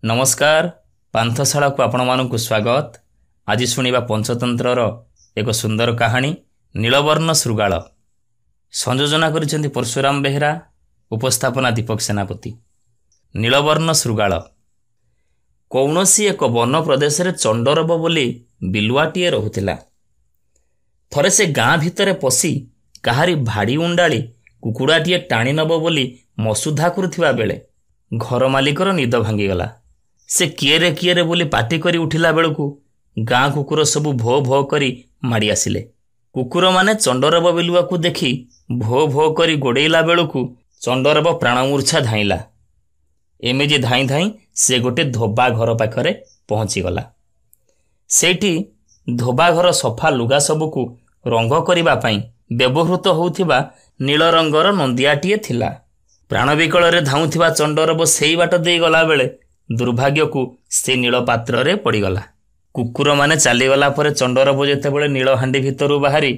नमस्कार पांथशाला को आपण मानक स्वागत। आज शुणा पंचतंत्र एक सुंदर कहानी नीलवर्ण शृगाल। संयोजना करिसेंती परशुराम बेहेरा, उपस्थापना दीपक सेनापति। नीलवर्ण शृगाल कौनसी एक वन प्रदेश रे चंडरब बोली बिलुआटीए रहुतिला। थरे से गाँ भितरे पशि काहारी भाड़ी उंडाली कुकुड़ाटीए टाणी नब बोली मसुधा करुथिबा बेले घर मालिकर निद भांगीगला। से किए रे बोली पाटी करी उठिला बेलू गाँ कुकुर सबू भो भो करी माड़ी आसिले। कुकुर माने चंडरब बिलुआ को देखी भो भो करी गोड़ेला बेलू चंडरब प्राणमूर्छा धाइला। एमिजी धाई धाई से गोटे धोबा घर पाखरे पहुंची गला। सेठी धोबा घर सफा लुगा सबुकू रंग करिबा पाई व्यवहृत होउथिबा नील रंगर नंदियाटीए थिला। प्राण विकल रे धाउथिबा चंडरब सेई बाट देई गला बेले दुर्भाग्य को से नील पात्र रे पड़ीगला। कुकुर माने चलीगला पर चंडरब जेतेबेले नील हांडी भितरु बाहरी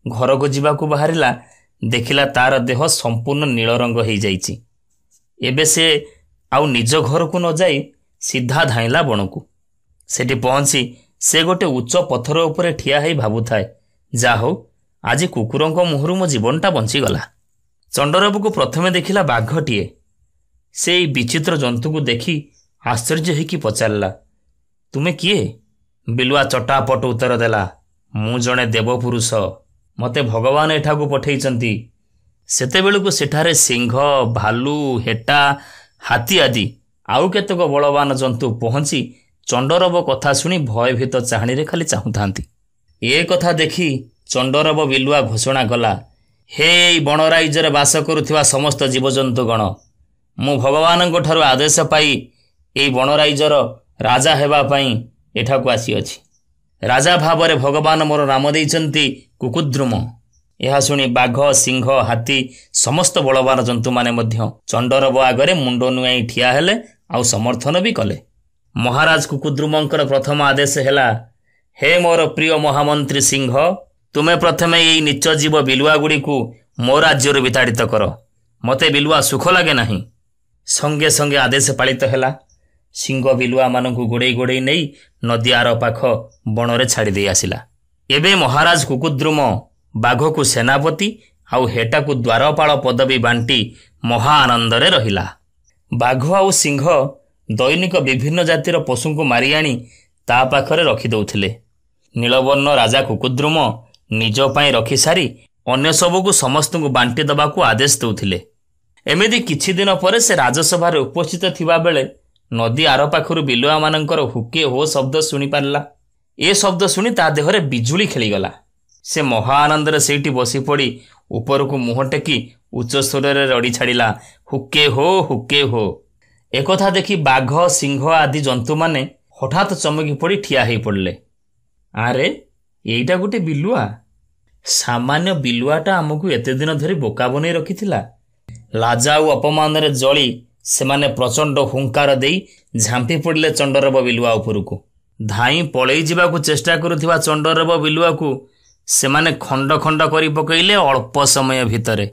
घर को जीवाकू बाहरिला देखिला तार देह संपूर्ण नील रंग हो जाइछि। एबे से आउ निज घर को न जाई सीधा धाइला बणकू। सेठी पहुंची से गोटे उच्च पत्थर उपरे ठिया हेई भाबुथाए, जा हो आज कुकुरंक मुहरु मो जीवनटा बंची गला। चंडरब को प्रथमे देखिला बाघटीए। से विचित्र जंतु को देखी आश्चर्य होइकी पचारला, तुमे किए? बिलुआ चटापट उत्तर देला, मु जणे देवपुरुष, मते भगवान एठाकू पठेइचंती। सेतेबेलू सेठारे सिंह, भालू, हेटा, हाथी आदि आउ केतक बलवान जंतु पहुंची चंडरब कथा शुणी भयभीत चाहणी खाली चाहूथांती। ए कथा देखी चंडरब बिलुआ घोषणा कला, हे बनराइजरे बास करुथिबा समस्त जीवजंतुगण, मु भगवानଙ୍କ ठाରୁ आदेश पाई एई बनराइजर राजा हेबा पई एठाकू आसी अछि। राजा भावरे भगवान मोर नाम देइचंती कुकुद्रुम। यह शुणी बाघ, सिंह, हाथी समस्त बलवान जंतु माने मध्य चंडरब आगरे मुंड नुआई ठिया हेले आउ समर्थन भी कले। महाराज कुकुद्रुमंकर प्रथम आदेश हेला, हे मोर प्रिय महामंत्री सिंह, तुमे प्रथमे एई नीच जीव बिलुआ गुड़ी को मो राज्य विताड़ित कर, मते बिलुआ सुख लगे नहीं। संगे संगे आदेश पालित हेला। सिंह बिलुआ मानकू गोड़े गोड़े नहीं नदी आर पाख बणरे छाड़ी दे आसिला। एबे महाराज कुकुद्रुम बाघ को सेनापति आउ हेटा को द्वारपाल पदवी बांटी महा आनंद रे रहिला। बाघ आउ सिंह दैनिक विभिन्न जातिर पशु को मारी आनी ता पाखरे रखी दउथिले। नीलवर्ण राजा कुकुद्रुम निज पाई रखी सारी अन्य सबको समस्त को बांटी दबाकू आदेश दउथिले। एमिति किछि दिन पर से राजसभा रे उपस्थित थिबा बेले नदी आर पाखरु बिलुआ मानकर हुके हो शब्द शुणी पारला। ए शब्द शुणी ता देहरे बिजुली खेलीगला। से महा आनंद रे सेठी बसी पड़ी ऊपर को मुह टेकी उच्च स्वर रे रड़ी छाड़िला, हुके हो हुके हो। एकथा देखी बाघ, सिंह आदि जंतु माने हठात चमकी पड़ी ठिया हेई पड़ले। आरे एइटा गोटे बिलुआ, सामान्य बिलुआटा आमको एते दिन धरी बोका बनै रखिथिला। लाजा और अपमान रे जली सेमाने प्रचंड हुंकार देई झांपी पड़ले चंडरब बिलुआ उपरकू। धाई पलई जिबाकू चेष्टा करुथिबा चंडरब बिलुआ को सेमाने खंड खंड करी पकईले अल्प समय भितरे।